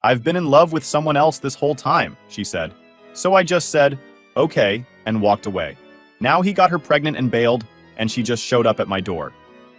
I've been in love with someone else this whole time, she said. So I just said, okay, and walked away. Now he got her pregnant and bailed, and she just showed up at my door.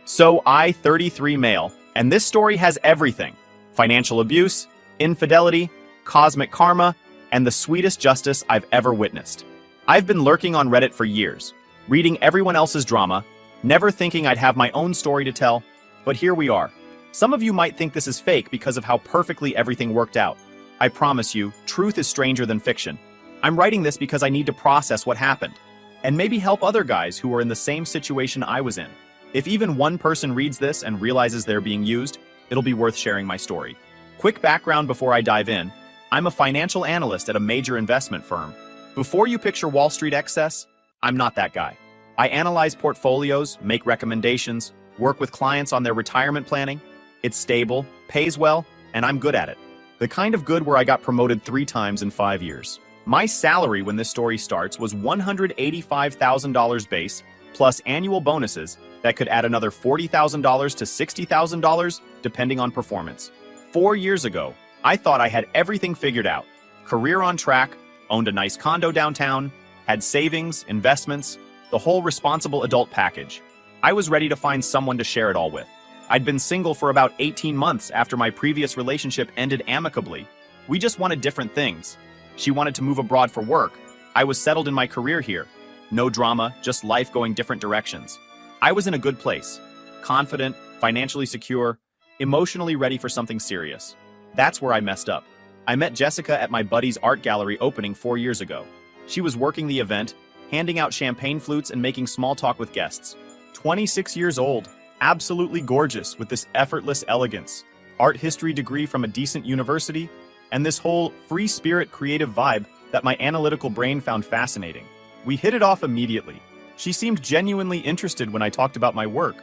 So I, 33 male, and this story has everything. Financial abuse, infidelity, cosmic karma, and the sweetest justice I've ever witnessed. I've been lurking on Reddit for years, reading everyone else's drama, never thinking I'd have my own story to tell, but here we are. Some of you might think this is fake because of how perfectly everything worked out. I promise you, truth is stranger than fiction. I'm writing this because I need to process what happened, and maybe help other guys who are in the same situation I was in. If even one person reads this and realizes they're being used, it'll be worth sharing my story. Quick background before I dive in. I'm a financial analyst at a major investment firm. Before you picture Wall Street excess, I'm not that guy. I analyze portfolios, make recommendations, work with clients on their retirement planning. It's stable, pays well, and I'm good at it. The kind of good where I got promoted 3 times in 5 years. My salary when this story starts was $185,000 base, plus annual bonuses that could add another $40,000 to $60,000, depending on performance. 4 years ago, I thought I had everything figured out. Career on track, owned a nice condo downtown, had savings, investments, the whole responsible adult package. I was ready to find someone to share it all with. I'd been single for about 18 months after my previous relationship ended amicably. We just wanted different things. She wanted to move abroad for work. I was settled in my career here. No drama, just life going different directions. I was in a good place. Confident, financially secure, emotionally ready for something serious. That's where I messed up. I met Jessica at my buddy's art gallery opening 4 years ago. She was working the event, handing out champagne flutes and making small talk with guests. 26 years old, absolutely gorgeous with this effortless elegance, art history degree from a decent university, and this whole free spirit creative vibe that my analytical brain found fascinating. We hit it off immediately. She seemed genuinely interested when I talked about my work,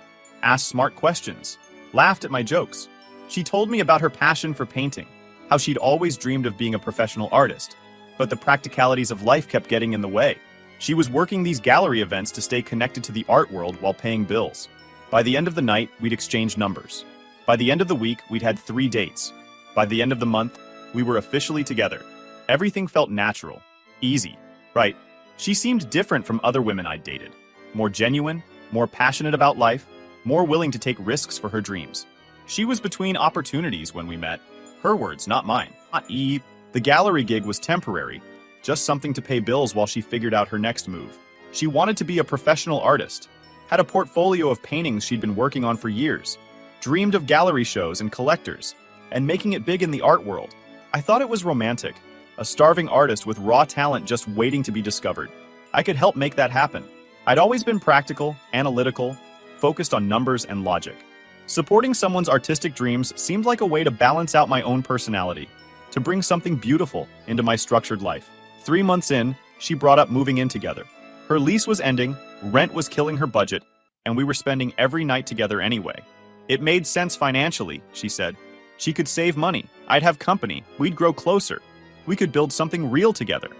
asked smart questions, laughed at my jokes. She told me about her passion for painting, how she'd always dreamed of being a professional artist, but the practicalities of life kept getting in the way. She was working these gallery events to stay connected to the art world while paying bills. By the end of the night, we'd exchange numbers. By the end of the week, we'd had 3 dates. By the end of the month, we were officially together. Everything felt natural, easy, right? She seemed different from other women I'd dated. More genuine, more passionate about life, more willing to take risks for her dreams. She was between opportunities when we met. Her words, not mine. The gallery gig was temporary, just something to pay bills while she figured out her next move. She wanted to be a professional artist, had a portfolio of paintings she'd been working on for years, dreamed of gallery shows and collectors, and making it big in the art world. I thought it was romantic, a starving artist with raw talent just waiting to be discovered. I could help make that happen. I'd always been practical, analytical, focused on numbers and logic. Supporting someone's artistic dreams seemed like a way to balance out my own personality, to bring something beautiful into my structured life. 3 months in, she brought up moving in together. Her lease was ending, rent was killing her budget, and we were spending every night together anyway. It made sense financially, she said. She could save money, I'd have company, we'd grow closer. We could build something real together.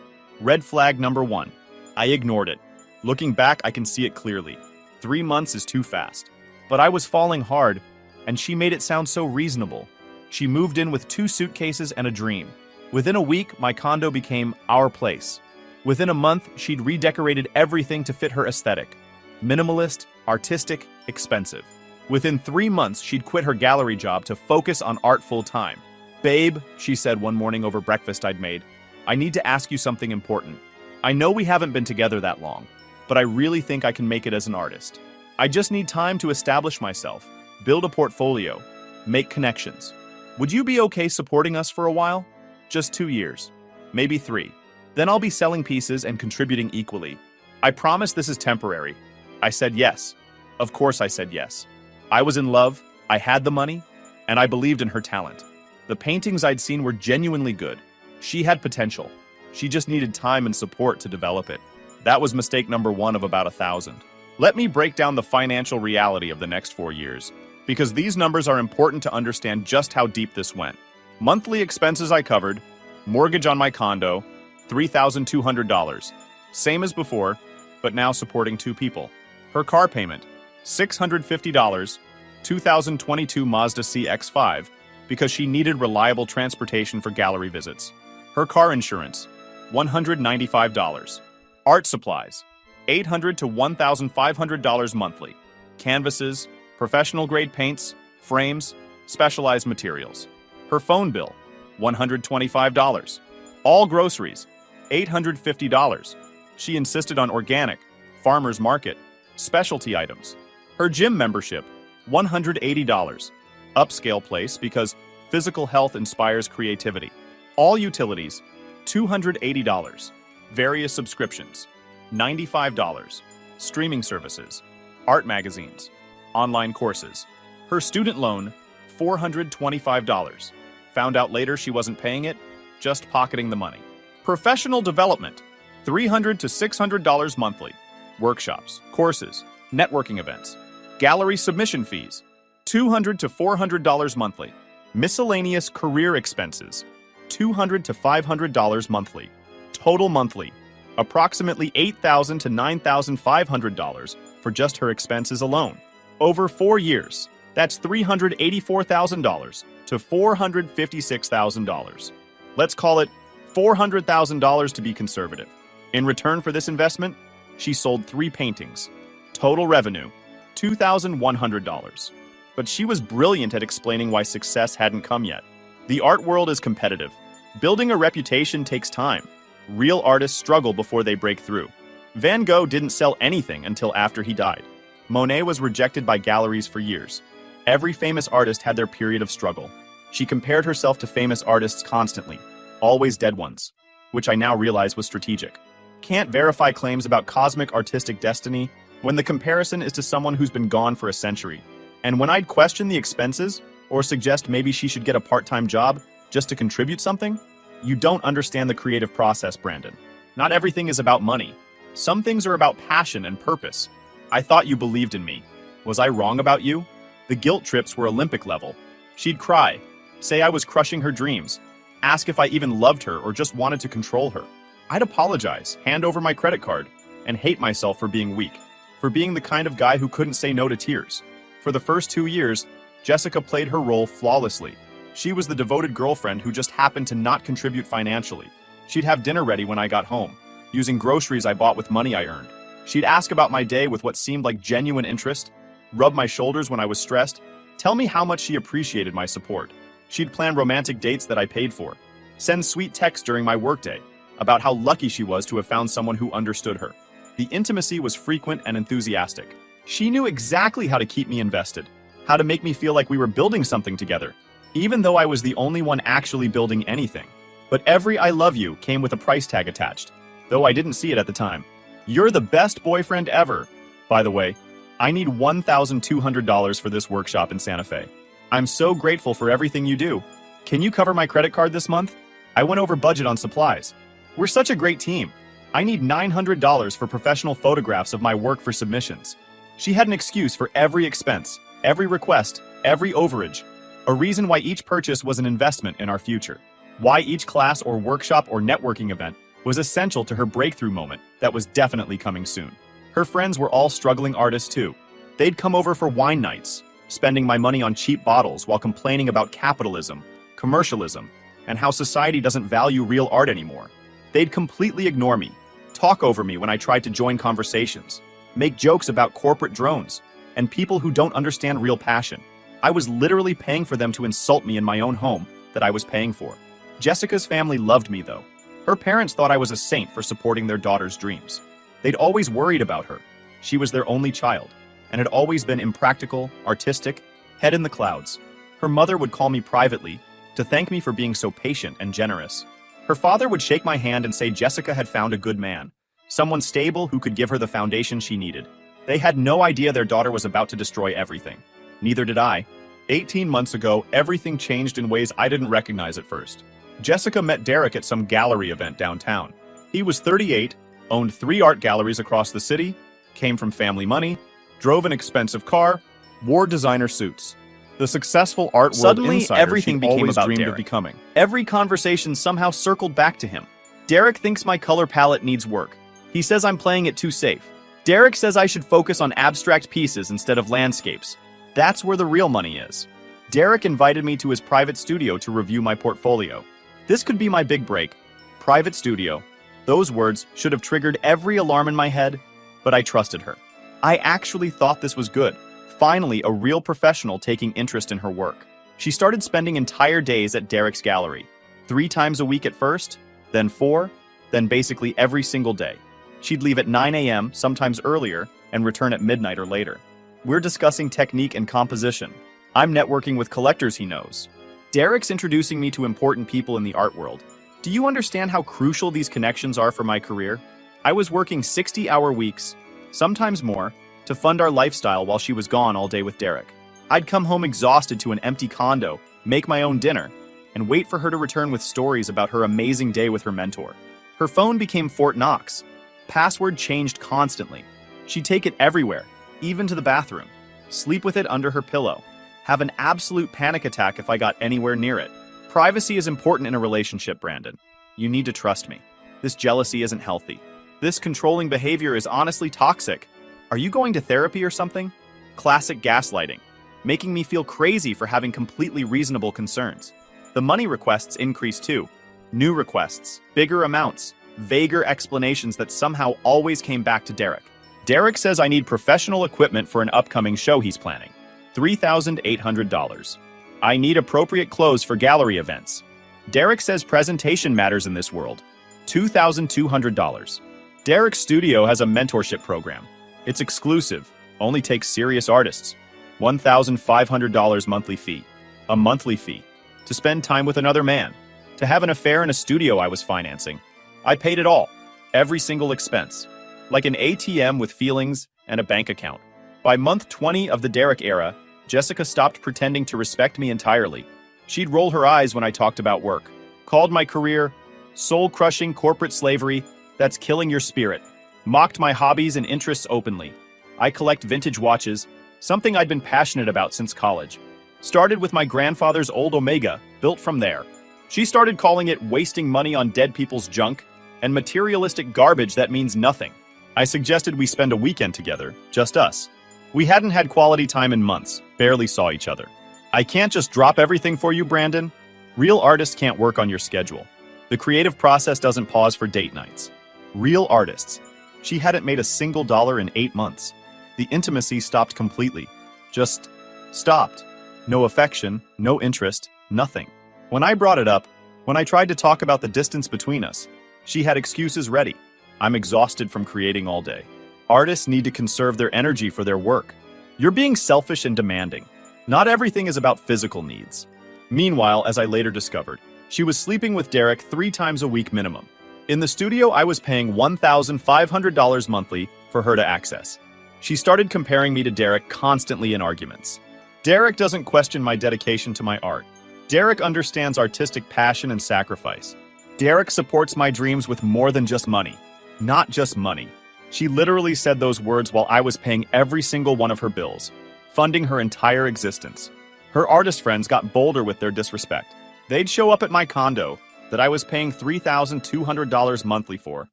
Red flag number 1. I ignored it. Looking back, I can see it clearly. 3 months is too fast. But I was falling hard, and she made it sound so reasonable. She moved in with 2 suitcases and a dream. Within a week, my condo became our place. Within a month, she'd redecorated everything to fit her aesthetic. Minimalist, artistic, expensive. Within 3 months, she'd quit her gallery job to focus on art full-time. Babe, she said one morning over breakfast I'd made, I need to ask you something important. I know we haven't been together that long, but I really think I can make it as an artist. I just need time to establish myself, build a portfolio, make connections. Would you be okay supporting us for a while? Just 2 years, maybe 3. Then I'll be selling pieces and contributing equally. I promise this is temporary. I said yes. Of course I said yes. I was in love, I had the money, and I believed in her talent. The paintings I'd seen were genuinely good. She had potential. She just needed time and support to develop it. That was mistake number 1 of about 1,000. Let me break down the financial reality of the next 4 years, because these numbers are important to understand just how deep this went. Monthly expenses I covered, mortgage on my condo, $3,200. Same as before, but now supporting 2 people. Her car payment, $650, 2022 Mazda CX-5, because she needed reliable transportation for gallery visits. Her car insurance, $195. Art supplies, $800 to $1,500 monthly. Canvases, professional-grade paints, frames, specialized materials. Her phone bill, $125. All groceries, $850. She insisted on organic, farmer's market, specialty items. Her gym membership, $180. Upscale place because physical health inspires creativity. All utilities, $280. Various subscriptions, $95. Streaming services, art magazines, online courses. Her student loan, $425. Found out later she wasn't paying it, just pocketing the money. Professional development, $300 to $600 monthly. Workshops, courses, networking events. Gallery submission fees, $200 to $400 monthly. Miscellaneous career expenses, $200 to $500 monthly. Total monthly, approximately $8,000 to $9,500 for just her expenses alone. Over 4 years, that's $384,000 to $456,000. Let's call it $400,000 to be conservative. In return for this investment, she sold 3 paintings. Total revenue, $2,100. But she was brilliant at explaining why success hadn't come yet. The art world is competitive. Building a reputation takes time. Real artists struggle before they break through. Van Gogh didn't sell anything until after he died. Monet was rejected by galleries for years. Every famous artist had their period of struggle. She compared herself to famous artists constantly, always dead ones, which I now realize was strategic. Can't verify claims about cosmic artistic destiny when the comparison is to someone who's been gone for a century. And when I'd question the expenses or suggest maybe she should get a part-time job just to contribute something, you don't understand the creative process, Brandon. Not everything is about money. Some things are about passion and purpose. I thought you believed in me. Was I wrong about you? The guilt trips were Olympic level. She'd cry, say I was crushing her dreams, ask if I even loved her or just wanted to control her. I'd apologize, hand over my credit card, and hate myself for being weak, for being the kind of guy who couldn't say no to tears. For the first 2 years, Jessica played her role flawlessly. She was the devoted girlfriend who just happened to not contribute financially. She'd have dinner ready when I got home, using groceries I bought with money I earned. She'd ask about my day with what seemed like genuine interest, rub my shoulders when I was stressed, tell me how much she appreciated my support. She'd plan romantic dates that I paid for, send sweet texts during my workday about how lucky she was to have found someone who understood her. The intimacy was frequent and enthusiastic. She knew exactly how to keep me invested, how to make me feel like we were building something together, even though I was the only one actually building anything. But every I love you came with a price tag attached, though I didn't see it at the time. You're the best boyfriend ever. By the way, I need $1,200 for this workshop in Santa Fe. I'm so grateful for everything you do. Can you cover my credit card this month? I went over budget on supplies. We're such a great team. I need $900 for professional photographs of my work for submissions. She had an excuse for every expense, every request, every overage. A reason why each purchase was an investment in our future. Why each class or workshop or networking event was essential to her breakthrough moment that was definitely coming soon. Her friends were all struggling artists too. They'd come over for wine nights, spending my money on cheap bottles while complaining about capitalism, commercialism, and how society doesn't value real art anymore. They'd completely ignore me, talk over me when I tried to join conversations, make jokes about corporate drones, and people who don't understand real passion. I was literally paying for them to insult me in my own home that I was paying for. Jessica's family loved me though. Her parents thought I was a saint for supporting their daughter's dreams. They'd always worried about her. She was their only child, and had always been impractical, artistic, head in the clouds. Her mother would call me privately to thank me for being so patient and generous. Her father would shake my hand and say Jessica had found a good man, someone stable who could give her the foundation she needed. They had no idea their daughter was about to destroy everything. Neither did I. 18 months ago, everything changed in ways I didn't recognize at first. Jessica met Derek at some gallery event downtown. He was 38, owned 3 art galleries across the city, came from family money, drove an expensive car, wore designer suits. The successful art world Suddenly, insider everything she'd became always about dreamed Derek. of becoming. Every conversation somehow circled back to him. Derek thinks my color palette needs work. He says I'm playing it too safe. Derek says I should focus on abstract pieces instead of landscapes. That's where the real money is. Derek invited me to his private studio to review my portfolio. This could be my big break. Private studio. Those words should have triggered every alarm in my head, but I trusted her. I actually thought this was good. Finally, a real professional taking interest in her work. She started spending entire days at Derek's gallery. 3 times a week at first, then 4, then basically every single day. She'd leave at 9 a.m., sometimes earlier, and return at midnight or later. We're discussing technique and composition. I'm networking with collectors he knows. Derek's introducing me to important people in the art world. Do you understand how crucial these connections are for my career? I was working 60-hour weeks, sometimes more, to fund our lifestyle while she was gone all day with Derek. I'd come home exhausted to an empty condo, make my own dinner, and wait for her to return with stories about her amazing day with her mentor. Her phone became Fort Knox. Password changed constantly. She'd take it everywhere, even to the bathroom. Sleep with it under her pillow. Have an absolute panic attack if I got anywhere near it. Privacy is important in a relationship, Brandon. You need to trust me. This jealousy isn't healthy. This controlling behavior is honestly toxic. Are you going to therapy or something? Classic gaslighting, making me feel crazy for having completely reasonable concerns. The money requests increased too. New requests, bigger amounts, vaguer explanations that somehow always came back to Derek. Derek says I need professional equipment for an upcoming show he's planning. $3,800. I need appropriate clothes for gallery events. Derek says presentation matters in this world. $2,200. Derek's studio has a mentorship program. It's exclusive, only takes serious artists. $1,500 monthly fee. A monthly fee. To spend time with another man. To have an affair in a studio I was financing. I paid it all. Every single expense. Like an ATM with feelings and a bank account. By month 20 of the Derek era, Jessica stopped pretending to respect me entirely. She'd roll her eyes when I talked about work. Called my career soul-crushing corporate slavery that's killing your spirit. Mocked my hobbies and interests openly. I collect vintage watches, something I'd been passionate about since college. Started with my grandfather's old Omega, built from there. She started calling it wasting money on dead people's junk and materialistic garbage that means nothing. I suggested we spend a weekend together, just us. We hadn't had quality time in months, barely saw each other. I can't just drop everything for you, Brandon. Real artists can't work on your schedule. The creative process doesn't pause for date nights. Real artists. She hadn't made a single dollar in 8 months. The intimacy stopped completely. Just stopped. No affection, no interest, nothing. When I brought it up, when I tried to talk about the distance between us, she had excuses ready. I'm exhausted from creating all day. Artists need to conserve their energy for their work. You're being selfish and demanding. Not everything is about physical needs. Meanwhile, as I later discovered, she was sleeping with Derek 3 times a week minimum. In the studio, I was paying $1,500 monthly for her to access. She started comparing me to Derek constantly in arguments. Derek doesn't question my dedication to my art. Derek understands artistic passion and sacrifice. Derek supports my dreams with more than just money. Not just money. She literally said those words while I was paying every single one of her bills, funding her entire existence. Her artist friends got bolder with their disrespect. They'd show up at my condo, that I was paying $3,200 monthly for,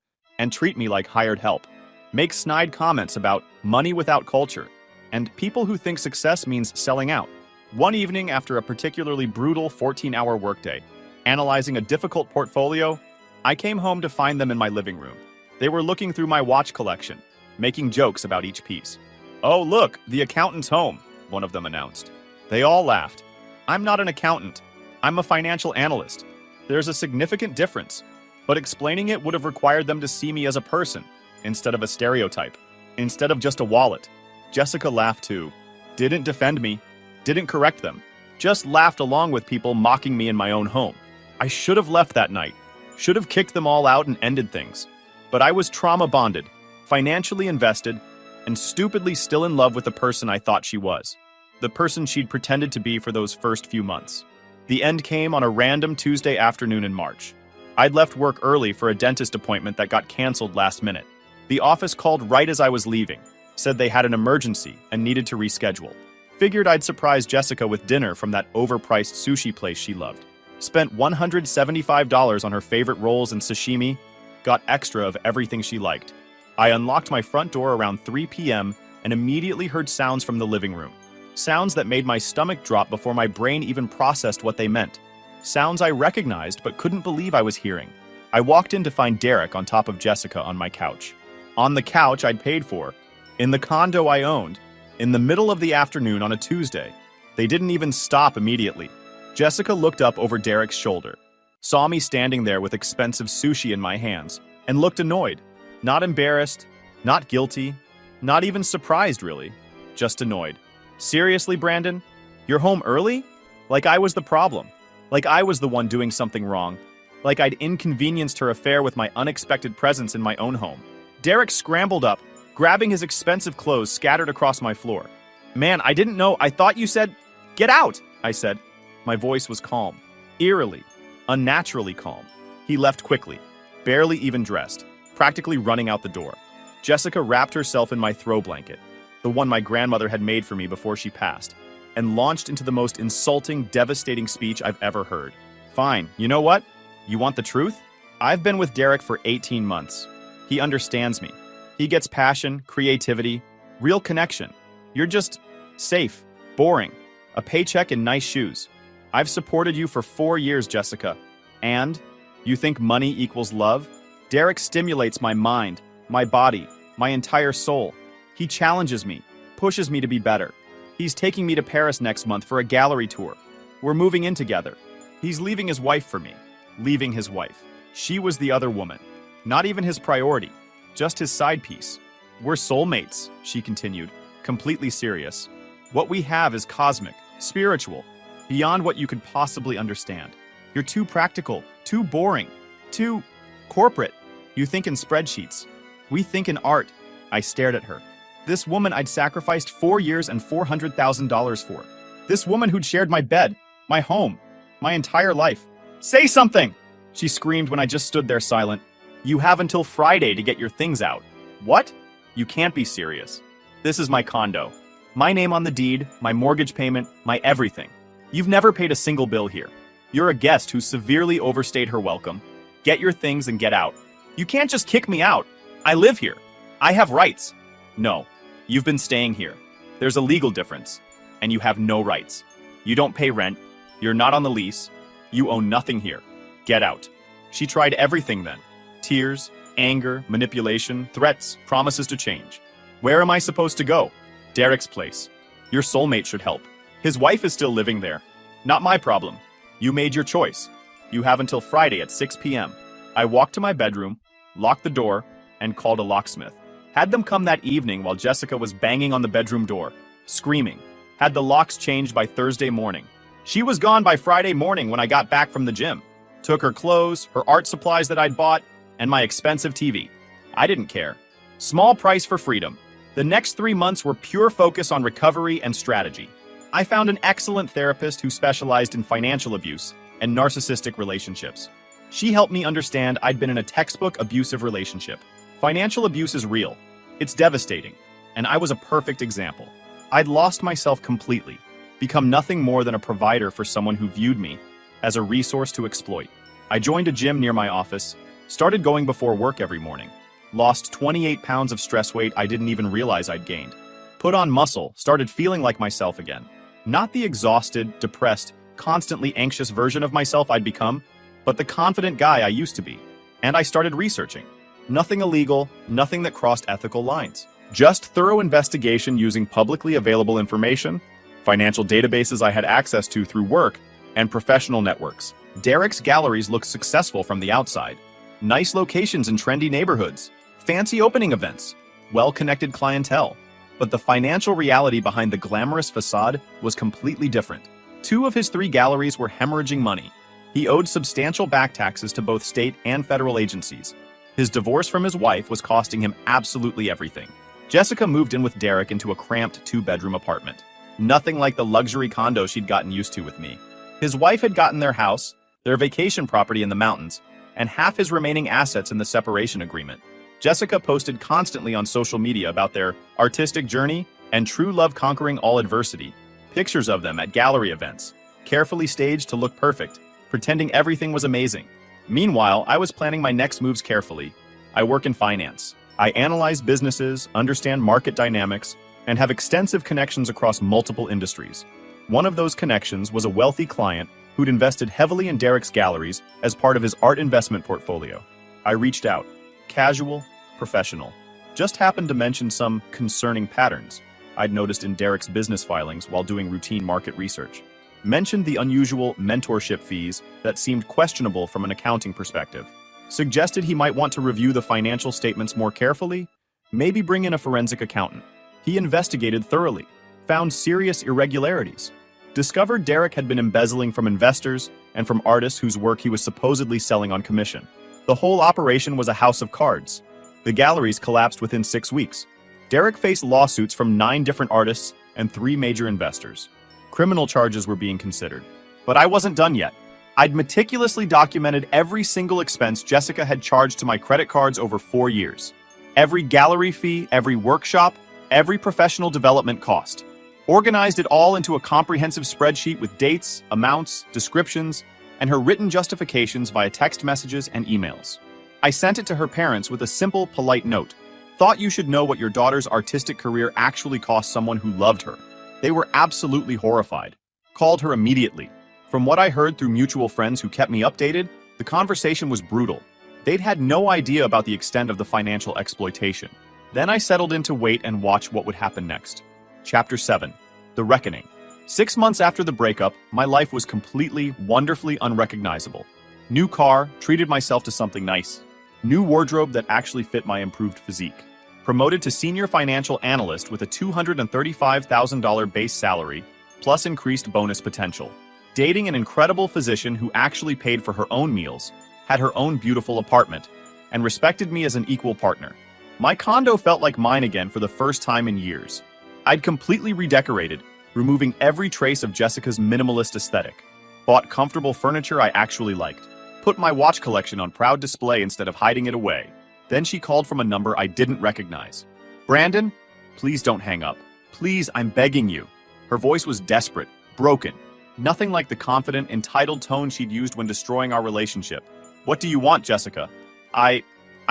and treat me like hired help. Make snide comments about money without culture, and people who think success means selling out. One evening after a particularly brutal 14-hour workday, analyzing a difficult portfolio, I came home to find them in my living room. They were looking through my watch collection, making jokes about each piece. "Oh, look, the accountant's home," one of them announced. They all laughed. I'm not an accountant. I'm a financial analyst. There's a significant difference, but explaining it would have required them to see me as a person, instead of a stereotype, instead of just a wallet. Jessica laughed too. Didn't defend me, didn't correct them, just laughed along with people mocking me in my own home. I should have left that night, should have kicked them all out and ended things. But I was trauma bonded, financially invested, and stupidly still in love with the person I thought she was. The person she'd pretended to be for those first few months. The end came on a random Tuesday afternoon in March. I'd left work early for a dentist appointment that got canceled last minute. The office called right as I was leaving, said they had an emergency and needed to reschedule. Figured I'd surprise Jessica with dinner from that overpriced sushi place she loved. Spent $175 on her favorite rolls and sashimi, got extra of everything she liked. I unlocked my front door around 3 p.m. and immediately heard sounds from the living room. Sounds that made my stomach drop before my brain even processed what they meant. Sounds I recognized but couldn't believe I was hearing. I walked in to find Derek on top of Jessica on my couch. On the couch I'd paid for, in the condo I owned, in the middle of the afternoon on a Tuesday. They didn't even stop immediately. Jessica looked up over Derek's shoulder, saw me standing there with expensive sushi in my hands, and looked annoyed. Not embarrassed, not guilty, not even surprised really, just annoyed. Seriously, Brandon? You're home early? Like I was the problem. Like I was the one doing something wrong. Like I'd inconvenienced her affair with my unexpected presence in my own home. Derek scrambled up, grabbing his expensive clothes scattered across my floor. Man, I didn't know. I thought you said, "Get out," I said. My voice was calm, eerily, unnaturally calm. He left quickly, barely even dressed, practically running out the door. Jessica wrapped herself in my throw blanket, the one my grandmother had made for me before she passed, and launched into the most insulting, devastating speech I've ever heard. Fine, you know what? You want the truth? I've been with Derek for 18 months. He understands me. He gets passion, creativity, real connection. You're just safe, boring, a paycheck and nice shoes. I've supported you for 4 years, Jessica. And? You think money equals love? Derek stimulates my mind, my body, my entire soul. He challenges me, pushes me to be better. He's taking me to Paris next month for a gallery tour. We're moving in together. He's leaving his wife for me. Leaving his wife. She was the other woman. Not even his priority. Just his side piece. We're soulmates, she continued, completely serious. What we have is cosmic, spiritual, beyond what you could possibly understand. You're too practical, too boring, too corporate. You think in spreadsheets. We think in art. I stared at her. This woman I'd sacrificed 4 years and $400,000 for. This woman who'd shared my bed, my home, my entire life. Say something! She screamed when I just stood there silent. You have until Friday to get your things out. What? You can't be serious. This is my condo. My name on the deed, my mortgage payment, my everything. You've never paid a single bill here. You're a guest who severely overstayed her welcome. Get your things and get out. You can't just kick me out. I live here. I have rights. No, you've been staying here. There's a legal difference, and you have no rights. You don't pay rent. You're not on the lease. You own nothing here. Get out. She tried everything then. Tears, anger, manipulation, threats, promises to change. Where am I supposed to go? Derek's place. Your soulmate should help. His wife is still living there. Not my problem. You made your choice. You have until Friday at 6 p.m. I walked to my bedroom, locked the door, and called a locksmith. Had them come that evening while Jessica was banging on the bedroom door, screaming. Had the locks changed by Thursday morning. She was gone by Friday morning when I got back from the gym. Took her clothes, her art supplies that I'd bought, and my expensive TV. I didn't care. Small price for freedom. The next 3 months were pure focus on recovery and strategy. I found an excellent therapist who specialized in financial abuse and narcissistic relationships. She helped me understand I'd been in a textbook abusive relationship. Financial abuse is real. It's devastating. And I was a perfect example. I'd lost myself completely, become nothing more than a provider for someone who viewed me as a resource to exploit. I joined a gym near my office, started going before work every morning, lost 28 pounds of stress weight I didn't even realize I'd gained, put on muscle, started feeling like myself again. Not the exhausted, depressed, constantly anxious version of myself I'd become, but the confident guy I used to be. And I started researching. Nothing illegal, nothing that crossed ethical lines. Just thorough investigation using publicly available information, financial databases I had access to through work, and professional networks. Derek's galleries looked successful from the outside. Nice locations in trendy neighborhoods, fancy opening events, well-connected clientele. But the financial reality behind the glamorous facade was completely different. 2 of his 3 galleries were hemorrhaging money. He owed substantial back taxes to both state and federal agencies. His divorce from his wife was costing him absolutely everything. Jessica moved in with Derek into a cramped 2-bedroom apartment. Nothing like the luxury condo she'd gotten used to with me. His wife had gotten their house, their vacation property in the mountains, and half his remaining assets in the separation agreement. Jessica posted constantly on social media about their artistic journey and true love conquering all adversity. Pictures of them at gallery events, carefully staged to look perfect, pretending everything was amazing. Meanwhile, I was planning my next moves carefully. I work in finance. I analyze businesses, understand market dynamics, and have extensive connections across multiple industries. One of those connections was a wealthy client who'd invested heavily in Derek's galleries as part of his art investment portfolio. I reached out. Casual, professional. Just happened to mention some concerning patterns I'd noticed in Derek's business filings while doing routine market research. Mentioned the unusual mentorship fees that seemed questionable from an accounting perspective. Suggested he might want to review the financial statements more carefully, maybe bring in a forensic accountant. He investigated thoroughly, found serious irregularities. Discovered Derek had been embezzling from investors and from artists whose work he was supposedly selling on commission. The whole operation was a house of cards. The galleries collapsed within 6 weeks. Derek faced lawsuits from 9 different artists and 3 major investors. Criminal charges were being considered. But I wasn't done yet. I'd meticulously documented every single expense Jessica had charged to my credit cards over 4 years. Every gallery fee, every workshop, every professional development cost. Organized it all into a comprehensive spreadsheet with dates, amounts, descriptions, and her written justifications via text messages and emails. I sent it to her parents with a simple, polite note. Thought you should know what your daughter's artistic career actually cost someone who loved her. They were absolutely horrified. Called her immediately. From what I heard through mutual friends who kept me updated, the conversation was brutal. They'd had no idea about the extent of the financial exploitation. Then I settled in to wait and watch what would happen next. Chapter 7. The Reckoning. 6 months after the breakup, my life was completely, wonderfully unrecognizable. New car, treated myself to something nice. New wardrobe that actually fit my improved physique. Promoted to senior financial analyst with a $235,000 base salary, plus increased bonus potential. Dating an incredible physician who actually paid for her own meals, had her own beautiful apartment, and respected me as an equal partner. My condo felt like mine again for the first time in years. I'd completely redecorated, removing every trace of Jessica's minimalist aesthetic. Bought comfortable furniture I actually liked. Put my watch collection on proud display instead of hiding it away. Then she called from a number I didn't recognize. Brandon, please don't hang up. Please, I'm begging you. Her voice was desperate, broken. Nothing like the confident, entitled tone she'd used when destroying our relationship. What do you want, Jessica? I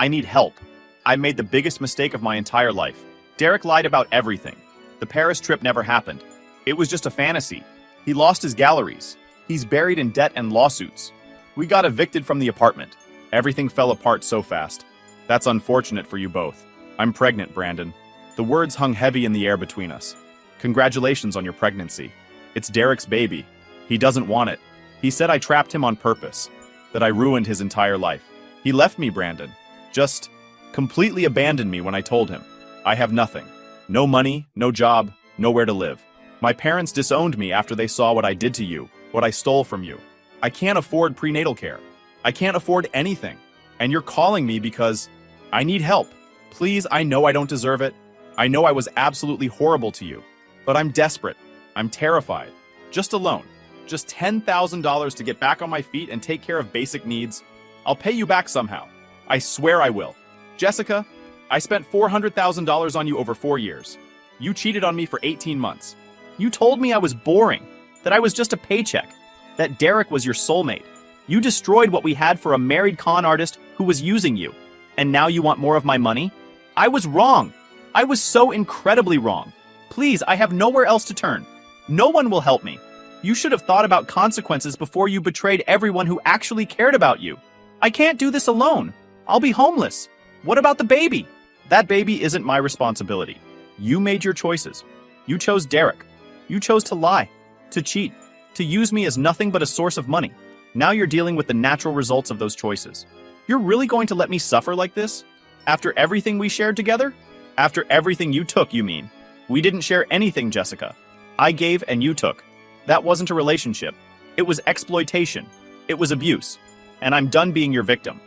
need help. I made the biggest mistake of my entire life. Derek lied about everything. The Paris trip never happened. It was just a fantasy. He lost his galleries. He's buried in debt and lawsuits. We got evicted from the apartment. Everything fell apart so fast. That's unfortunate for you both. I'm pregnant, Brandon. The words hung heavy in the air between us. Congratulations on your pregnancy. It's Derek's baby. He doesn't want it. He said I trapped him on purpose, that I ruined his entire life. He left me, Brandon. Just completely abandoned me when I told him. I have nothing. No money, no job, nowhere to live. My parents disowned me after they saw what I did to you, what I stole from you. I can't afford prenatal care. I can't afford anything. And you're calling me because I need help. Please, I know I don't deserve it. I know I was absolutely horrible to you. But I'm desperate. I'm terrified. Just a loan. Just $10,000 to get back on my feet and take care of basic needs. I'll pay you back somehow. I swear I will. Jessica, I spent $400,000 on you over 4 years. You cheated on me for 18 months. You told me I was boring, that I was just a paycheck, that Derek was your soulmate. You destroyed what we had for a married con artist who was using you. And now you want more of my money? I was wrong. I was so incredibly wrong. Please, I have nowhere else to turn. No one will help me. You should have thought about consequences before you betrayed everyone who actually cared about you. I can't do this alone. I'll be homeless. What about the baby? That baby isn't my responsibility. You made your choices. You chose Derek. You chose to lie, to cheat, to use me as nothing but a source of money. Now you're dealing with the natural results of those choices. You're really going to let me suffer like this? After everything we shared together? After everything you took, you mean? We didn't share anything, Jessica. I gave and you took. That wasn't a relationship. It was exploitation. It was abuse. And I'm done being your victim.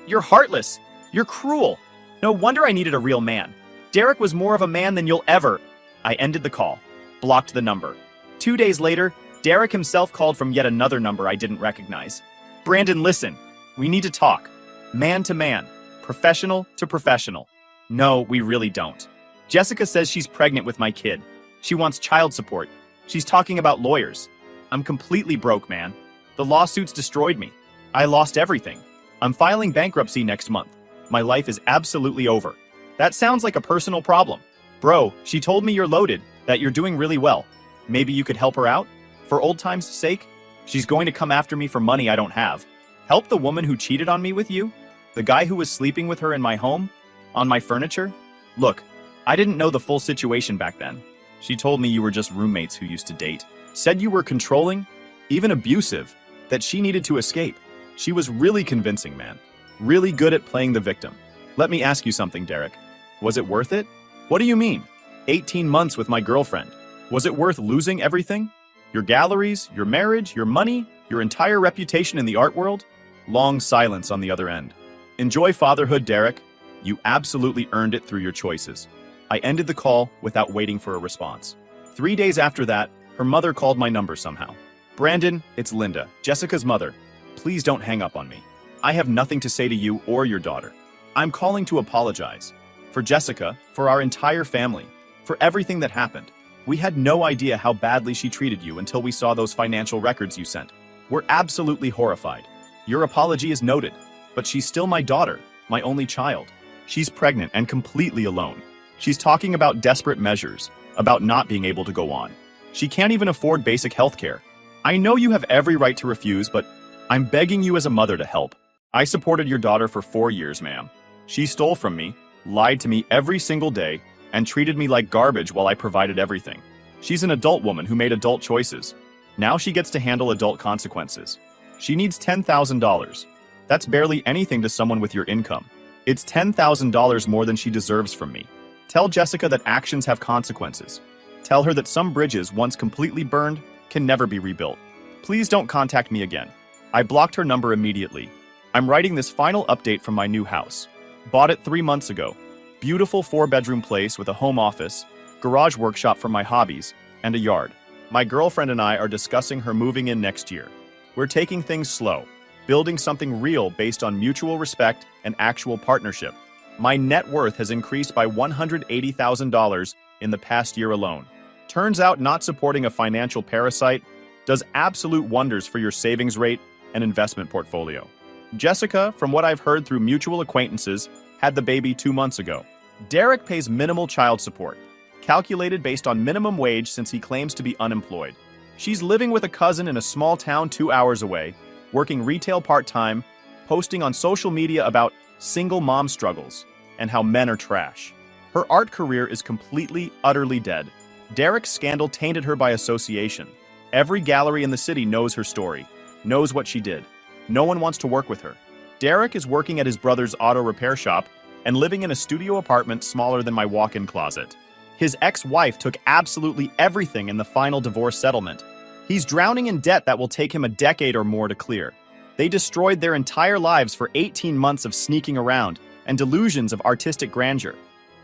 You're heartless. You're cruel. No wonder I needed a real man. Derek was more of a man than you'll ever. I ended the call. Blocked the number. 2 days later, Derek himself called from yet another number I didn't recognize. Brandon, listen. We need to talk. Man to man. Professional to professional. No, we really don't. Jessica says she's pregnant with my kid. She wants child support. She's talking about lawyers. I'm completely broke, man. The lawsuits destroyed me. I lost everything. I'm filing bankruptcy next month. My life is absolutely over. That sounds like a personal problem. Bro, she told me you're loaded, that you're doing really well. Maybe you could help her out? For old time's sake? She's going to come after me for money I don't have. Help the woman who cheated on me with you? The guy who was sleeping with her in my home? On my furniture? Look, I didn't know the full situation back then. She told me you were just roommates who used to date. Said you were controlling, even abusive, that she needed to escape. She was really convincing, man. Really good at playing the victim. Let me ask you something, Derek. Was it worth it? What do you mean? 18 months with my girlfriend. Was it worth losing everything? Your galleries, your marriage, your money, your entire reputation in the art world? Long silence on the other end. Enjoy fatherhood, Derek. You absolutely earned it through your choices. I ended the call without waiting for a response. 3 days after that, her mother called my number somehow. Brandon, it's Linda, Jessica's mother. Please don't hang up on me. I have nothing to say to you or your daughter. I'm calling to apologize. For Jessica, for our entire family, for everything that happened. We had no idea how badly she treated you until we saw those financial records you sent. We're absolutely horrified. Your apology is noted, but she's still my daughter, my only child. She's pregnant and completely alone. She's talking about desperate measures, about not being able to go on. She can't even afford basic health care. I know you have every right to refuse, but I'm begging you as a mother to help. I supported your daughter for 4 years, ma'am. She stole from me, lied to me every single day, and treated me like garbage while I provided everything. She's an adult woman who made adult choices. Now she gets to handle adult consequences. She needs $10,000. That's barely anything to someone with your income. It's $10,000 more than she deserves from me. Tell Jessica that actions have consequences. Tell her that some bridges, once completely burned, can never be rebuilt. Please don't contact me again. I blocked her number immediately. I'm writing this final update from my new house. Bought it 3 months ago. Beautiful 4-bedroom place with a home office, garage workshop for my hobbies, and a yard. My girlfriend and I are discussing her moving in next year. We're taking things slow, building something real based on mutual respect and actual partnership. My net worth has increased by $180,000 in the past year alone. Turns out not supporting a financial parasite does absolute wonders for your savings rate and investment portfolio. Jessica, from what I've heard through mutual acquaintances, had the baby 2 months ago. Derek pays minimal child support, calculated based on minimum wage since he claims to be unemployed. She's living with a cousin in a small town 2 hours away, working retail part-time, posting on social media about single mom struggles and how men are trash. Her art career is completely, utterly dead. Derek's scandal tainted her by association. Every gallery in the city knows her story, knows what she did. No one wants to work with her. Derek is working at his brother's auto repair shop and living in a studio apartment smaller than my walk-in closet. His ex-wife took absolutely everything in the final divorce settlement. He's drowning in debt that will take him a decade or more to clear. They destroyed their entire lives for 18 months of sneaking around and delusions of artistic grandeur.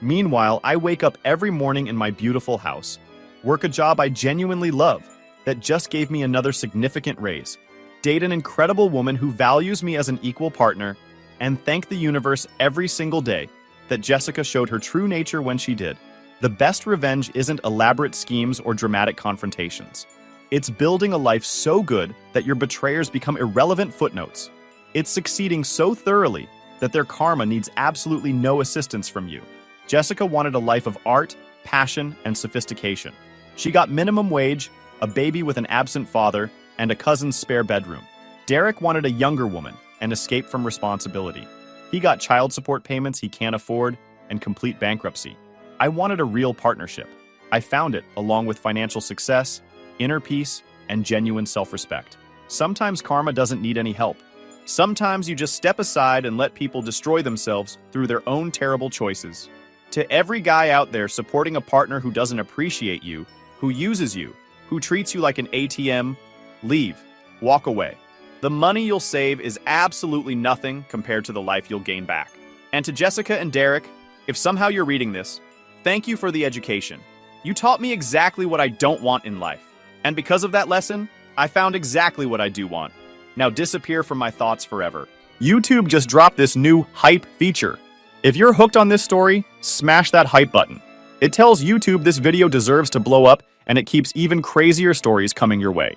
Meanwhile, I wake up every morning in my beautiful house, work a job I genuinely love that just gave me another significant raise, date an incredible woman who values me as an equal partner, and thank the universe every single day that Jessica showed her true nature when she did. The best revenge isn't elaborate schemes or dramatic confrontations. It's building a life so good that your betrayers become irrelevant footnotes. It's succeeding so thoroughly that their karma needs absolutely no assistance from you. Jessica wanted a life of art, passion, and sophistication. She got minimum wage, a baby with an absent father, and a cousin's spare bedroom. Derek wanted a younger woman and escape from responsibility. He got child support payments he can't afford and complete bankruptcy. I wanted a real partnership. I found it along with financial success, inner peace, and genuine self-respect. Sometimes karma doesn't need any help. Sometimes you just step aside and let people destroy themselves through their own terrible choices. To every guy out there supporting a partner who doesn't appreciate you, who uses you, who treats you like an ATM, leave. Walk away. The money you'll save is absolutely nothing compared to the life you'll gain back. And to Jessica and Derek, if somehow you're reading this, thank you for the education. You taught me exactly what I don't want in life. And because of that lesson, I found exactly what I do want. Now disappear from my thoughts forever. YouTube just dropped this new hype feature. If you're hooked on this story, smash that hype button. It tells YouTube this video deserves to blow up, and it keeps even crazier stories coming your way.